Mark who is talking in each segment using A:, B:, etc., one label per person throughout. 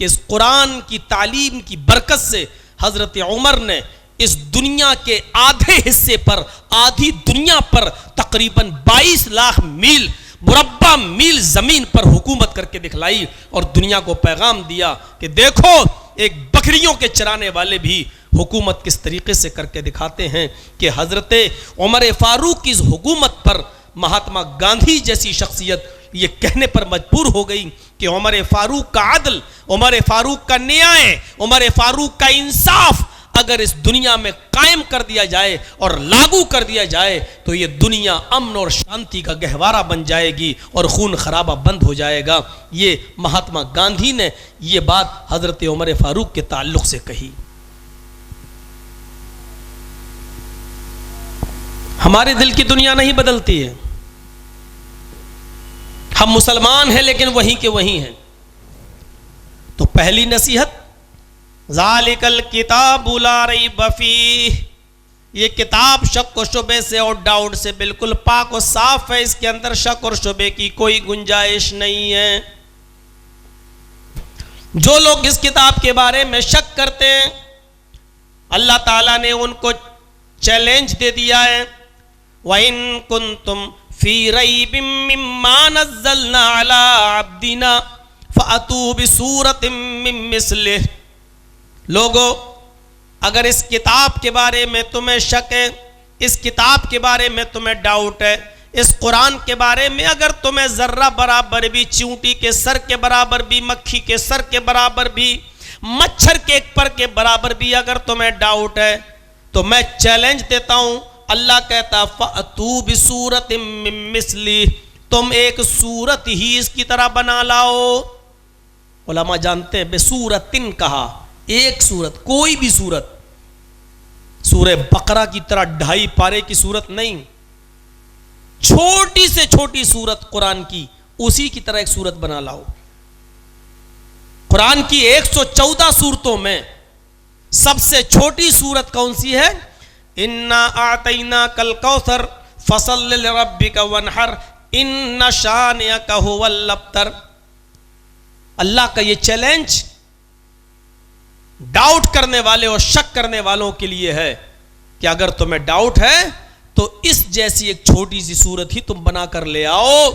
A: कि इस कुरान की तालीम की बरकत से हजरत उमर ने इस दुनिया के आधे हिस्से पर, आधी दुनिया पर तकरीबन 22 लाख मील मुरब्बा मील जमीन पर हुकूमत करके दिखलाई और दुनिया को पैगाम दिया कि देखो एक बकरियों के चराने वाले भी हुकूमत किस तरीके से करके दिखाते हैं। कि हजरत उमर फारूक की इस हुकूमत पर महात्मा गांधी जैसी शख्सियत ये कहने पर मजबूर हो गई कि उमर फारूक का अदल, उमर फारूक का न्याय, उमर फारूक का इंसाफ अगर इस दुनिया में कायम कर दिया जाए और लागू कर दिया जाए तो ये दुनिया अमन और शांति का गहवारा बन जाएगी और खून खराबा बंद हो जाएगा। ये महात्मा गांधी ने ये बात हजरत उमर फारूक के ताल्लुक से कही। हमारे दिल की दुनिया नहीं बदलती है। हम मुसलमान हैं लेकिन वहीं के वहीं हैं। तो पहली नसीहत, ज़ालिकल किताबु ला रैब फीह, ये किताब शक और शुबे से और डाउट से बिल्कुल पाक और साफ है। इसके अंदर शक और शुबे की कोई गुंजाइश नहीं है। जो लोग इस किताब के बारे में शक करते हैं, अल्लाह ताला ने उनको चैलेंज दे दिया है, वइन कुंतुम फी रैबिम मिम्मा नज़्ज़लना अला अब्दिना फ़अतू बिसूरतिम मिन मिस्लिह। लोगों, अगर इस किताब के बारे में तुम्हें शक है, इस किताब के बारे में तुम्हें डाउट है, इस कुरान के बारे में अगर तुम्हें जर्रा बराबर भी, चींटी के सर के बराबर भी, मक्खी के सर के बराबर भी, मच्छर के एक पर के बराबर भी अगर तुम्हें डाउट है तो मैं चैलेंज देता हूं। अल्लाह कहता फ़अतू बिसूरतिम मिन मिस्लिह, तुम एक सूरत ही इसकी तरह बना लाओ। उलमा जानते हैं बेसूरतिन कहा, एक सूरत, कोई भी सूरत, सूरह बकरा की तरह 2.5 पारे की सूरत नहीं, छोटी से छोटी सूरत कुरान की, उसी की तरह एक सूरत बना लाओ। कुरान की 114 सूरतों में सबसे छोटी सूरत कौन सी है? इन्ना आतैना कल कौसर फसल्लि लिरब्बिका वनहर इन्ना शानिअका हुवल अब्तर। अल्लाह का ये चैलेंज डाउट करने वाले और शक करने वालों के लिए है कि अगर तुम्हें डाउट है तो इस जैसी एक छोटी सी सूरत ही तुम बना कर ले आओ।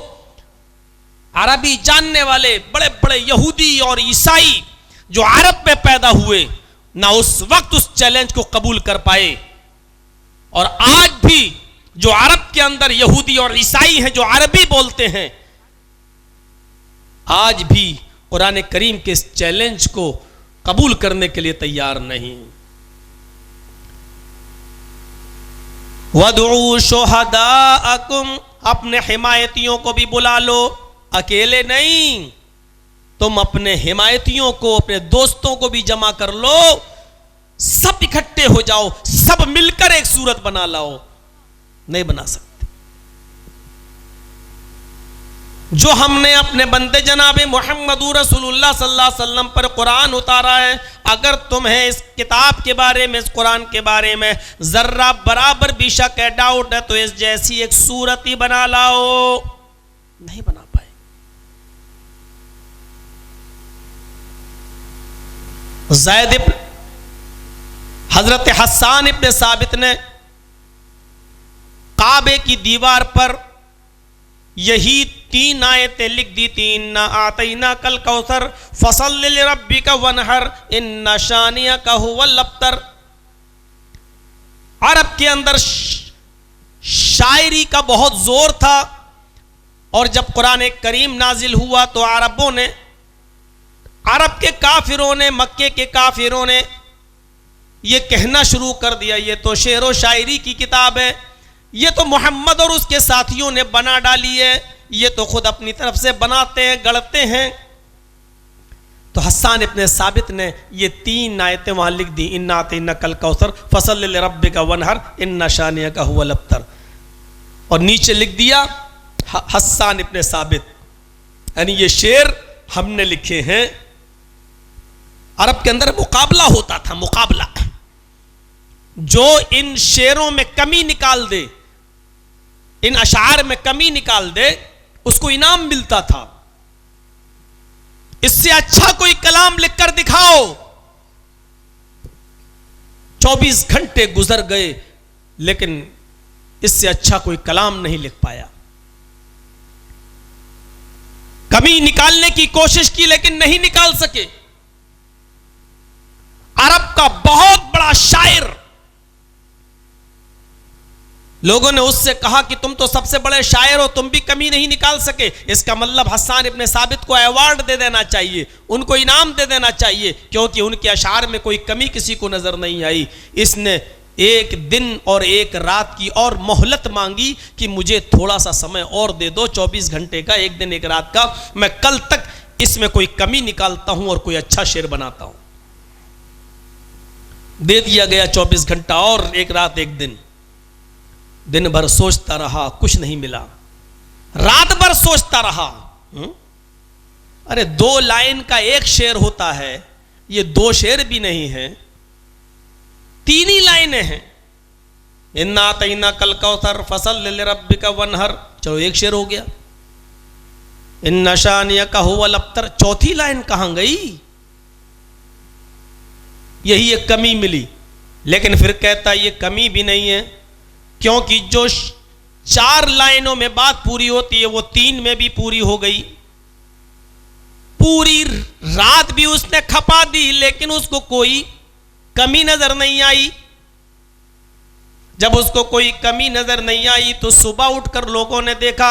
A: अरबी जानने वाले बड़े बड़े यहूदी और ईसाई जो अरब में पैदा हुए ना उस वक्त उस चैलेंज को कबूल कर पाए, और आज भी जो अरब के अंदर यहूदी और ईसाई हैं जो अरबी बोलते हैं, आज भी कुरान करीम के इस चैलेंज को कबूल करने के लिए तैयार नहीं। वदऊ शुहदाअकुम, अपने हिमायतियों को भी बुला लो, अकेले नहीं, तुम अपने हिमायतियों को, अपने दोस्तों को भी जमा कर लो, सब इकट्ठे हो जाओ, सब मिलकर एक सूरत बना लाओ। नहीं बना सकते। जो हमने अपने बंदे जनाबे मुहम्मदुर रसूलुल्लाह सल्लल्लाहु अलैहि वसल्लम पर कुरान उतारा है, अगर तुम्हें इस किताब के बारे में, इस कुरान के बारे में जर्रा बराबर भी शक है, डाउट है, तो इस जैसी एक सूरत ही बना लाओ। नहीं बना पाए। ज़ैद इब्न हजरत हस्सान इब्न साबित ने काबे की दीवार पर यही 3 आयतें लिख दी थी, इन्ना आतैना कल कौसर फसल्लि लिरब्बिका वनहर इन्ना शानिअका हुवल अब्तर। अरब के अंदर शायरी का बहुत जोर था, और जब कुरान करीम नाजिल हुआ तो अरबों ने, अरब के काफिरों ने, मक्के के काफिरों ने ये कहना शुरू कर दिया, ये तो शेर व शायरी की किताब है, ये तो मोहम्मद और उसके साथियों ने बना डाली है, ये तो खुद अपनी तरफ से बनाते हैं, गढ़ते हैं। तो हस्सान इब्न साबित ने ये 3 आयतें वहां लिख दी, इन्ना आतैना कल कौसर फसल्लि लिरब्बिका वनहर इन्ना शानिअका हुवल अब्तर, और नीचे लिख दिया हस्सान इब्न साबित, यानी ये शेर हमने लिखे हैं। अरब के अंदर मुकाबला होता था, मुकाबला, जो इन शेरों में कमी निकाल दे, इन अशार में कमी निकाल दे, उसको इनाम मिलता था। इससे अच्छा कोई कलाम लिखकर दिखाओ। 24 घंटे गुजर गए लेकिन इससे अच्छा कोई कलाम नहीं लिख पाया। कमी निकालने की कोशिश की लेकिन नहीं निकाल सके। अरब का बहुत बड़ा शायर, लोगों ने उससे कहा कि तुम तो सबसे बड़े शायर हो, तुम भी कमी नहीं निकाल सके। इसका मतलब हस्सान इब्ने साबित को अवार्ड दे देना चाहिए, उनको इनाम दे देना चाहिए, क्योंकि उनके अशार में कोई कमी किसी को नजर नहीं आई। इसने एक दिन और एक रात की और मोहलत मांगी कि मुझे थोड़ा सा समय और दे दो, 24 घंटे का, एक दिन एक रात का, मैं कल तक इसमें कोई कमी निकालता हूं और कोई अच्छा शेर बनाता हूं। दे दिया गया 24 घंटा और एक रात एक दिन। दिन भर सोचता रहा, कुछ नहीं मिला। रात भर सोचता रहा। अरे 2 लाइन का एक शेर होता है, ये 2 शेर भी नहीं है, 3 ही लाइनें हैं। इन्ना तईना कल कौसर फसल ले रब्बिका वनहर, चलो एक शेर हो गया। इन्ना शानिया का हुवल अब्तर, चौथी लाइन कहां गई? यही एक कमी मिली। लेकिन फिर कहता ये कमी भी नहीं है, क्योंकि जो 4 लाइनों में बात पूरी होती है वो 3 में भी पूरी हो गई। पूरी रात भी उसने खपा दी लेकिन उसको कोई कमी नजर नहीं आई। जब उसको कोई कमी नजर नहीं आई तो सुबह उठकर लोगों ने देखा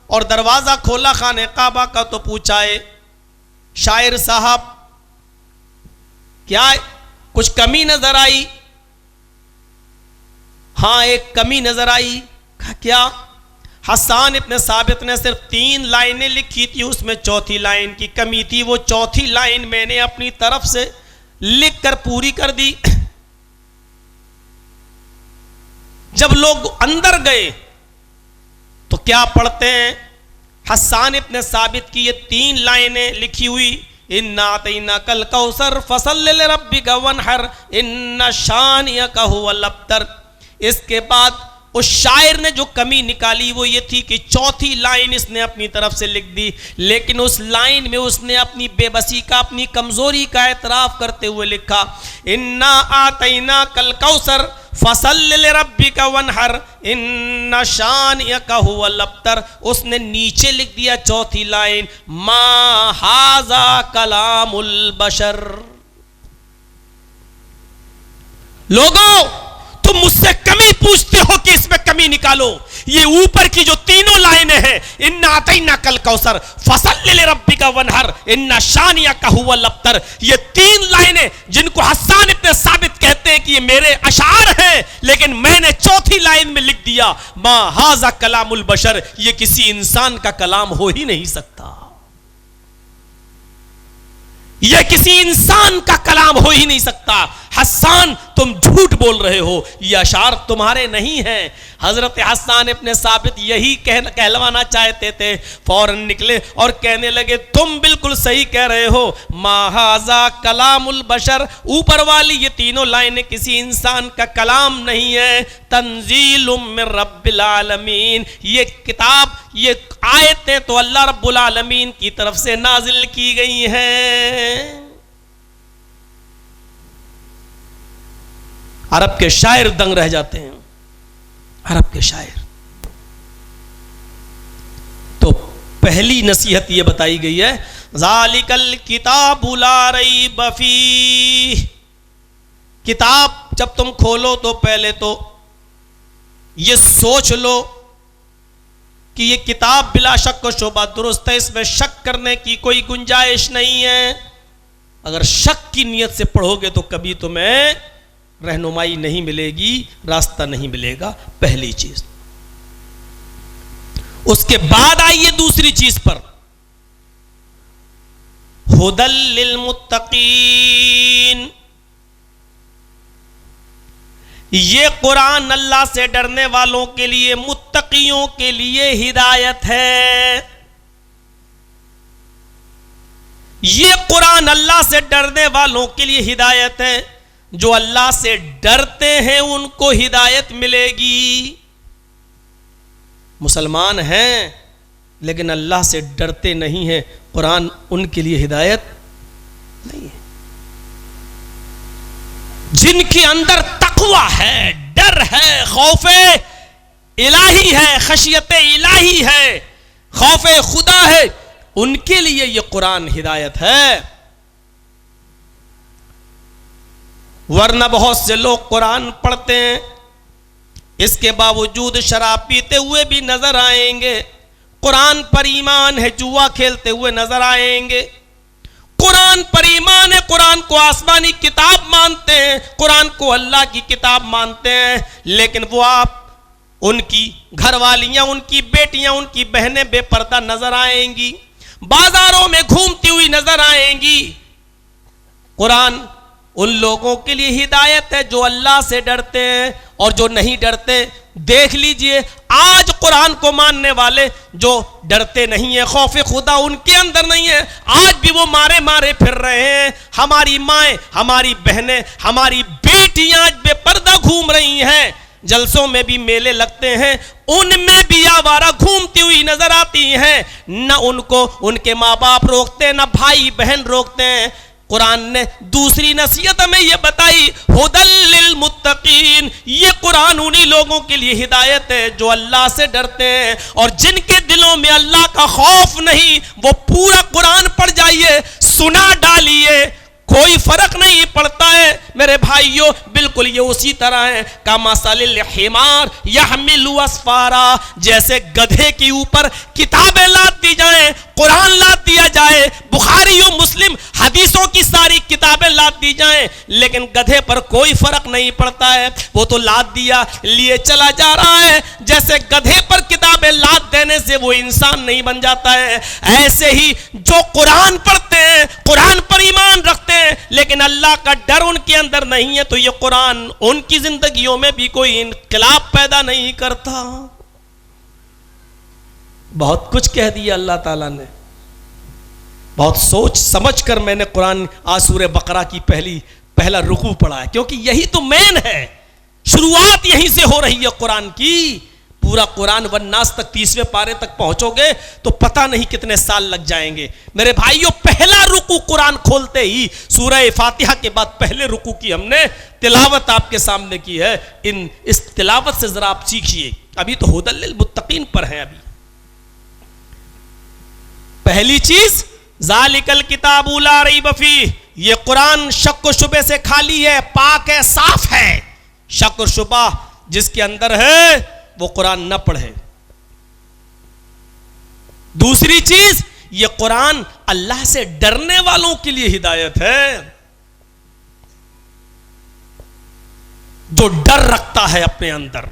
A: और दरवाजा खोला खाने काबा का, तो पूछा है शायर साहब क्या कुछ कमी नजर आई? हां एक कमी नजर आई। क्या? हस्सान इब्ने साबित ने सिर्फ 3 लाइनें लिखी थी, उसमें चौथी लाइन की कमी थी। वो चौथी लाइन मैंने अपनी तरफ से लिखकर पूरी कर दी। जब लोग अंदर गए तो क्या पढ़ते हैं? हस्सान इब्ने साबित की ये 3 लाइनें लिखी हुई, इन्ना तईना कल कौसर फसल ले रब्बिका वनहर इन्ना शानियका हुवल अब्तर। इसके बाद उस शायर ने जो कमी निकाली वो ये थी कि चौथी लाइन इसने अपनी तरफ से लिख दी, लेकिन उस लाइन में उसने अपनी बेबसी का, अपनी कमजोरी का एतराफ करते हुए लिखा, इन्ना आतैना कल कौसर फसल ले रब्बिका वनहर इन्ना शानियका हुवल अब्तर। उसने नीचे लिख दिया चौथी लाइन, मा हाजा कलामुल बशर। लोगों तुम मुझसे कमी पूछते हो कि इसमें कमी निकालो। ये ऊपर की जो 3 लाइनें हैं, इन्ना अतैना कल कौसर फसल ले रब्बिका वनहर इन्ना शानियका हुवल अब्तर, ये 3 लाइनें जिनको हस्सान इब्ने साबित कहते हैं कि ये मेरे अशार हैं, लेकिन मैंने चौथी लाइन में लिख दिया मा हाजा कलामुल बशर, ये किसी इंसान का कलाम हो ही नहीं सकता। यह किसी इंसान का कलाम हो ही नहीं सकता। हस्सान तुम झूठ बोल रहे हो, यह अशार तुम्हारे नहीं हैं। हजरत हस्सान इब्ने साबित यही कहलवाना चाहते थे। फौरन निकले और कहने लगे तुम बिल्कुल सही कह रहे हो, माहाजा कलामुल बशर, ऊपर वाली ये 3 लाइनें किसी इंसान का कलाम नहीं है। तंजीलुम मिन रब्बिल आलमीन, ये किताब, ये आयतें तो अल्लाह रब्बुल आलमीन की तरफ से नाजिल की गई हैं। अरब के शायर दंग रह जाते हैं। अरब के शायर। तो पहली नसीहत यह बताई गई है, ज़ालिकल किताबु ला रैब फीह। किताब जब तुम खोलो तो पहले तो यह सोच लो कि यह किताब बिला शक व शुबा दुरुस्त है, इसमें शक करने की कोई गुंजाइश नहीं है। अगर शक की नीयत से पढ़ोगे तो कभी तुम्हें रहनुमाई नहीं मिलेगी, रास्ता नहीं मिलेगा। पहली चीज। उसके बाद आइए दूसरी चीज पर, हुदल लिल मुत्तकीन। ये कुरान अल्लाह से डरने वालों के लिए, मुत्तकियों के लिए हिदायत है। ये कुरान अल्लाह से डरने वालों के लिए हिदायत है। जो अल्लाह से डरते हैं उनको हिदायत मिलेगी। मुसलमान हैं लेकिन अल्लाह से डरते नहीं हैं, कुरान उनके लिए हिदायत नहीं है। जिनके अंदर तकवा है, डर है, खौफे इलाही है, खशियत इलाही है, खौफे खुदा है, उनके लिए यह कुरान हिदायत है। वरना बहुत से लोग कुरान पढ़ते हैं, इसके बावजूद शराब पीते हुए भी नजर आएंगे, कुरान पर ईमान है, जुआ खेलते हुए नजर आएंगे। कुरान पर ईमान है, कुरान को आसमानी किताब मानते हैं, कुरान को अल्लाह की किताब मानते हैं, लेकिन वो आप उनकी घरवालियां, उनकी बेटियां, उनकी बहनें बेपर्दा नजर आएंगी, बाजारों में घूमती हुई नजर आएंगी। कुरान उन लोगों के लिए हिदायत है जो अल्लाह से डरते हैं, और जो नहीं डरते, देख लीजिए आज कुरान को मानने वाले जो डरते नहीं है, खौफ खुदा उनके अंदर नहीं है, आज भी वो मारे मारे फिर रहे हैं। हमारी माएं, हमारी बहनें, हमारी बेटियां आज बेपर्दा घूम रही हैं, जलसों में भी मेले लगते हैं, उनमें भी आवारा घूमती हुई नजर आती हैं। न उनको उनके माँ बाप रोकते, न भाई बहन रोकते हैं। कुरान ने दूसरी नसीहत हमें यह बताई, हुदल लिल मुत्तकीन, ये कुरान उन्हीं लोगों के लिए हिदायत है जो अल्लाह से डरते हैं, और जिनके दिलों में अल्लाह का खौफ नहीं, वो पूरा कुरान पढ़ जाइए, सुना डालिए, कोई फर्क नहीं पड़ता है मेरे भाइयों। बिल्कुल ये उसी तरह है का मसलिल हिमार यहमिलु अस्फारा, जैसे गधे के ऊपर किताबें लाद दी जाएं, कुरान लाद दिया जाए, बुखारी और मुस्लिम हदीसों की सारी किताबें लाद दी जाएं, लेकिन गधे पर कोई फर्क नहीं पड़ता है, वो तो लाद दिया लिए चला जा रहा है। जैसे गधे पर किताबें लाद देने से वो इंसान नहीं बन जाता है, ऐसे ही जो कुरान पढ़ते हैं, कुरान पर ईमान रखते हैं, लेकिन अल्लाह का डर उनके अंदर नहीं है, तो ये कुरान उनकी जिंदगियों में भी कोई इनकलाब पैदा नहीं करता। बहुत कुछ कह दिया अल्लाह ताला ने, बहुत सोच समझ कर मैंने कुरान आज सूरह बकरा की पहला रुकू पढ़ा है, क्योंकि यही तो मेन है, शुरुआत यहीं से हो रही है कुरान की। पूरा कुरान वन्नास तक 30वें पारे तक पहुंचोगे तो पता नहीं कितने साल लग जाएंगे मेरे भाइयों। पहला रुकू कुरान खोलते ही सूरह फातिहा के बाद पहले रुकू की हमने तिलावत आपके सामने की है। इस तिलावत से जरा आप सीखिए, अभी तो हुदल लिल मुत्तकीन पर हैं। अभी पहली चीज ज़ालिकल किताबु ला रैब फीह, ये कुरान शक व शुबे से खाली है, पाक है, साफ है। शक और शुबा जिसके अंदर है वो कुरान न पढ़े। दूसरी चीज, ये कुरान अल्लाह से डरने वालों के लिए हिदायत है, जो डर रखता है अपने अंदर,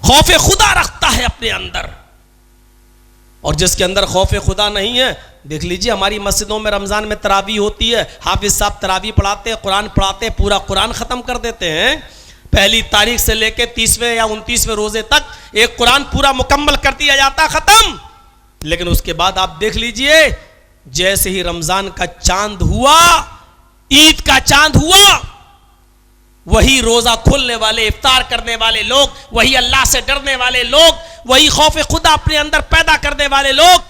A: खौफ खुदा रखता है अपने अंदर। और जिसके अंदर खौफ खुदा नहीं है, देख लीजिए हमारी मस्जिदों में रमजान में तरावी होती है, हाफिज साहब तरावी पढ़ाते हैं, कुरान पढ़ाते हैं, पूरा कुरान खत्म कर देते हैं। पहली तारीख से लेकर 30वें या 29वें रोजे तक एक कुरान पूरा मुकम्मल कर दिया जाता, खत्म। लेकिन उसके बाद आप देख लीजिए, जैसे ही रमजान का चांद हुआ, ईद का चांद हुआ, वही रोजा खोलने वाले, इफ्तार करने वाले लोग, वही अल्लाह से डरने वाले लोग, वही खौफ खुदा अपने अंदर पैदा करने वाले लोग,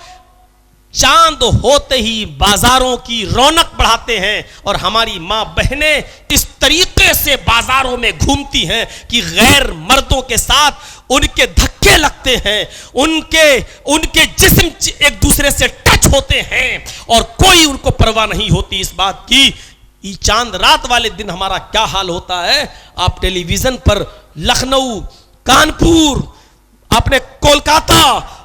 A: चांद होते ही बाजारों की रौनक बढ़ाते हैं। और हमारी मां बहनें इस तरीके से बाजारों में घूमती हैं कि गैर मर्दों के साथ उनके धक्के लगते हैं, उनके जिस्म एक दूसरे से टच होते हैं, और कोई उनको परवाह नहीं होती इस बात की। चांद रात वाले दिन हमारा क्या हाल होता है, आप टेलीविजन पर लखनऊ, कानपुर, अपने कोलकाता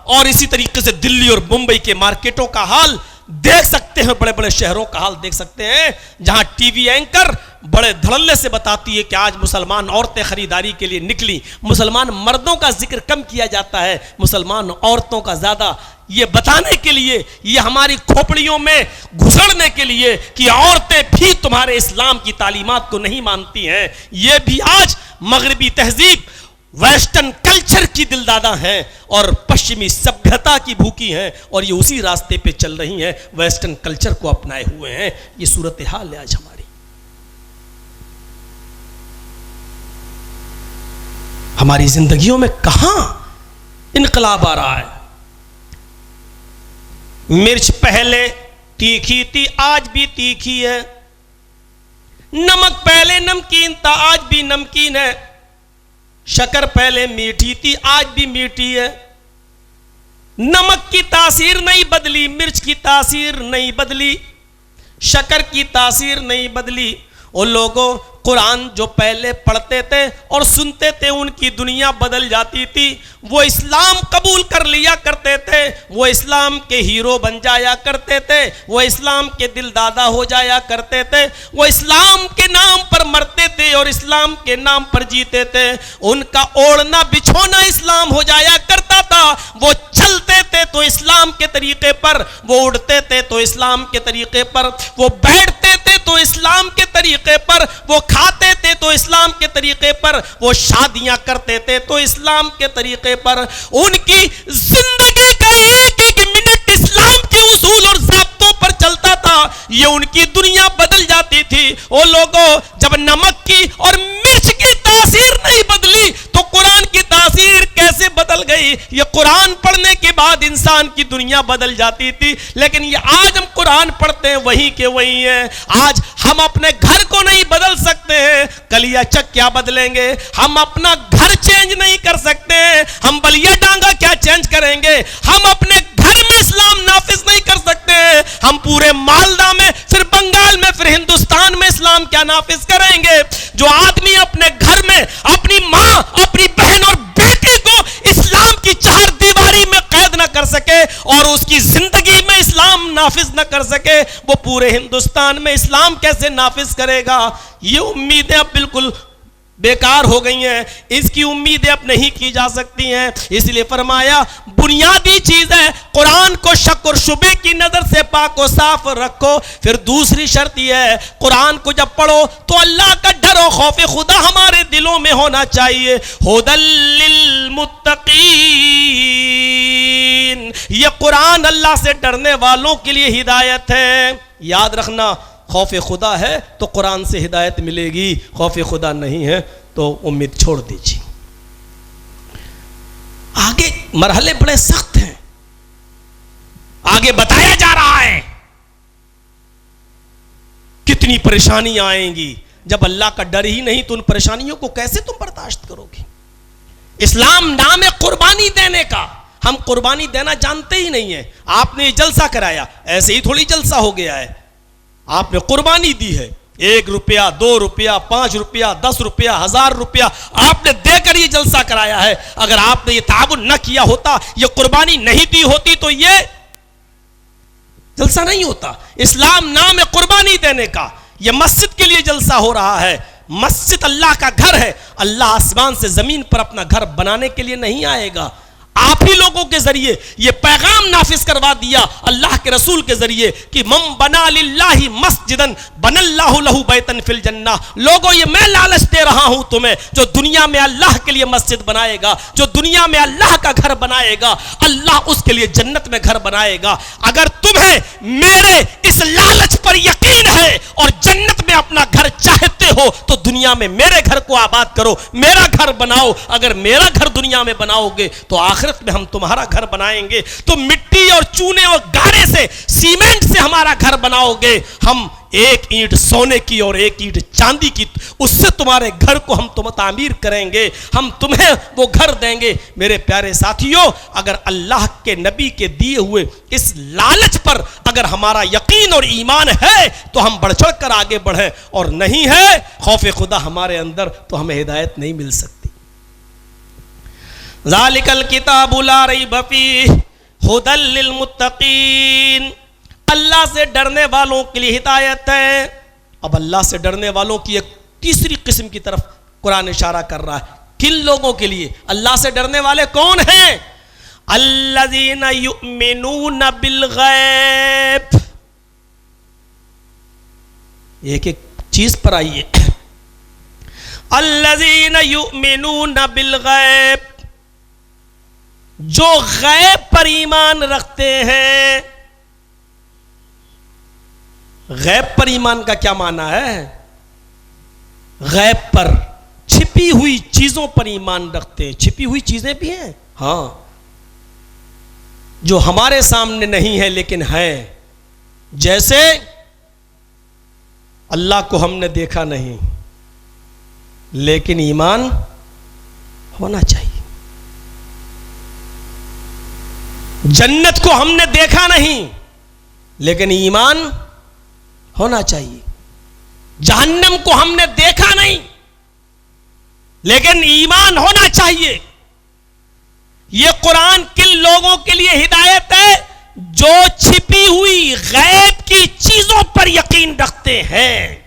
A: और इसी तरीके से दिल्ली और मुंबई के मार्केटों का हाल देख सकते हैं, बड़े बड़े शहरों का हाल देख सकते हैं, जहां टीवी एंकर बड़े धड़ल्ले से बताती है कि आज मुसलमान औरतें खरीदारी के लिए निकली। मुसलमान मर्दों का जिक्र कम किया जाता है, मुसलमान औरतों का ज्यादा, ये बताने के लिए, ये हमारी खोपड़ियों में घुसड़ने के लिए कि औरतें भी तुम्हारे इस्लाम की तालीमात को नहीं मानती हैं। ये भी आज मगरबी तहजीब, वेस्टर्न कल्चर की दिलदादा हैं और पश्चिमी सभ्यता की भूखी हैं, और ये उसी रास्ते पे चल रही हैं, वेस्टर्न कल्चर को अपनाए हुए हैं। ये सूरत हाल है आज हमारी। हमारी जिंदगियों में कहां इनकलाब आ रहा है। मिर्च पहले तीखी थी, आज भी तीखी है। नमक पहले नमकीन था, आज भी नमकीन है। शक्कर पहले मीठी थी, आज भी मीठी है। नमक की तासीर नहीं बदली, मिर्च की तासीर नहीं बदली, शक्कर की तासीर नहीं बदली। उन लोगों कुरान जो पहले पढ़ते थे और सुनते थे उनकी दुनिया बदल जाती थी। वो इस्लाम कबूल कर लिया करते थे, वो इस्लाम के हीरो बन जाया करते थे, वो इस्लाम के दिलदादा हो जाया करते थे, वो इस्लाम के नाम पर मरते थे और इस्लाम के नाम पर जीते थे। उनका ओढ़ना बिछोना इस्लाम हो जाया करता था। वो चलते थे तो इस्लाम के तरीके पर, वो उड़ते थे तो इस्लाम के तरीके पर, वो बैठते थे तो इस्लाम के तरीके पर, वो खाते थे तो इस्लाम के तरीके पर, वो शादियां करते थे तो इस्लाम के तरीके पर। उनकी जिंदगी का एक एक मिनट इस्लाम के उसूल और ज़ाब्तों पर चलता था। ये उनकी दुनिया बदल जाती थी। वो लोगों जब नमक की और मिर्च की तासीर नहीं बदली तो कुरान की तासीर कैसे बदल गई? ये कुरान पढ़ने के बाद इंसान की दुनिया बदल जाती थी। लेकिन ये आज हम कुरान पढ़ते हैं वही के वही है। आज हम अपने घर को नहीं बदल सकते हैं, कलिया चक क्या बदलेंगे? हम अपना घर चेंज नहीं कर सकते हैं, हम बलिया डांगा क्या चेंज करेंगे? हम अपने घर में इस्लाम नाफिज नहीं कर सकते हैं, हम पूरे मालदा में, फिर बंगाल में, फिर हिंदुस्तान में इस्लाम क्या नाफिज करेंगे? जो आदमी अपने घर में अपनी माँ, अपनी बहन और बेटी को इस्लाम की चार दीवारी में कैद न कर सके और उसकी जिंदगी में इस्लाम नाफिज न कर सके, वो पूरे हिंदुस्तान में इस्लाम कैसे नाफिज करेगा? ये उम्मीदें अब बिल्कुल बेकार हो गई हैं, इसकी उम्मीदें अब नहीं की जा सकती हैं। इसलिए फरमाया बुनियादी चीज है कुरान को शक और शुबे की नजर से पाक और साफ रखो। फिर दूसरी शर्त यह है कुरान को जब पढ़ो तो अल्लाह का डर और खौफ खुदा हमारे दिलों में होना चाहिए। हुदल लिल मुत्तकीन, यह कुरान अल्लाह से डरने वालों के लिए हिदायत है। याद रखना, खौफ खुदा है तो कुरान से हिदायत मिलेगी, खौफ खुदा नहीं है तो उम्मीद छोड़ दीजिए। आगे मरहले बड़े सख्त हैं, आगे बताया जा रहा है कितनी परेशानियां आएंगी। जब अल्लाह का डर ही नहीं तो उन परेशानियों को कैसे तुम बर्दाश्त करोगे? इस्लाम नाम है कुर्बानी देने का, हम कुर्बानी देना जानते ही नहीं है। आपने जलसा कराया, ऐसे ही थोड़ी जलसा हो गया है। आपने कुर्बानी दी है, 1 रुपया, 2 रुपया, 5 रुपया, 10 रुपया, 1000 रुपया आपने देकर ये जलसा कराया है। अगर आपने ये ताबुन न किया होता, ये कुर्बानी नहीं दी होती तो ये जलसा नहीं होता। इस्लाम नाम है कुर्बानी देने का। ये मस्जिद के लिए जलसा हो रहा है। मस्जिद अल्लाह का घर है। अल्लाह आसमान से जमीन पर अपना घर बनाने के लिए नहीं आएगा। आप ही लोगों के जरिए ये पैगाम नाफिज करवा दिया अल्लाह के रसूल के जरिए कि मम बना लिल्लाहि मस्जिदन बनल्लाहु लहू बैतन फिल जन्ना। लोगों, ये मैं लालच दे रहा हूं तुम्हें, जो दुनिया में अल्लाह के लिए मस्जिद बनाएगा, जो दुनिया में अल्लाह का घर बनाएगा, अल्लाह उसके लिए जन्नत में घर बनाएगा। अगर तुम्हें मेरे इस लालच पर यकीन है और जन्नत में अपना घर चाहते हो तो दुनिया में मेरे घर को आबाद करो, मेरा घर बनाओ। अगर मेरा घर दुनिया में बनाओगे तो आखिरत में हम तुम्हारा घर बनाएंगे। तो मिट्टी और चूने और गारे से, सीमेंट से हमारा घर बनाओगे, हम एक ईंट सोने की और एक ईंट चांदी की, उससे तुम्हारे घर को हम तुम तामीर करेंगे, हम तुम्हें वो घर देंगे। मेरे प्यारे साथियों, अगर अल्लाह के नबी के दिए हुए इस लालच पर अगर हमारा यकीन और ईमान है तो हम बढ़ चढ़ कर आगे बढ़ें, और नहीं है खौफ खुदा हमारे अंदर तो हमें हिदायत नहीं मिल सकती। ज़ालिकल किताबु ला रैब फीह हुदल लिल मुत्तकीन, अल्लाह से डरने वालों के लिए हिदायत है। अब अल्लाह से डरने वालों की एक तीसरी किस्म की तरफ कुरान इशारा कर रहा है। किन लोगों के लिए? अल्लाह से डरने वाले कौन हैं? अल्लज़ीना युमिनूना बिल गैब। एक एक चीज पर आइए। अल्लज़ीना युमिनूना बिल गैब, जो गैब पर ईमान रखते हैं। गैब पर ईमान का क्या माना है? गैब पर, छिपी हुई चीजों पर ईमान रखते हैं। छिपी हुई चीजें भी हैं, हाँ, जो हमारे सामने नहीं है लेकिन है। जैसे अल्लाह को हमने देखा नहीं लेकिन ईमान होना चाहिए। जन्नत को हमने देखा नहीं लेकिन ईमान होना चाहिए। जहन्नम को हमने देखा नहीं लेकिन ईमान होना चाहिए। यह कुरान किन लोगों के लिए हिदायत है? जो छिपी हुई गैब की चीजों पर यकीन रखते हैं।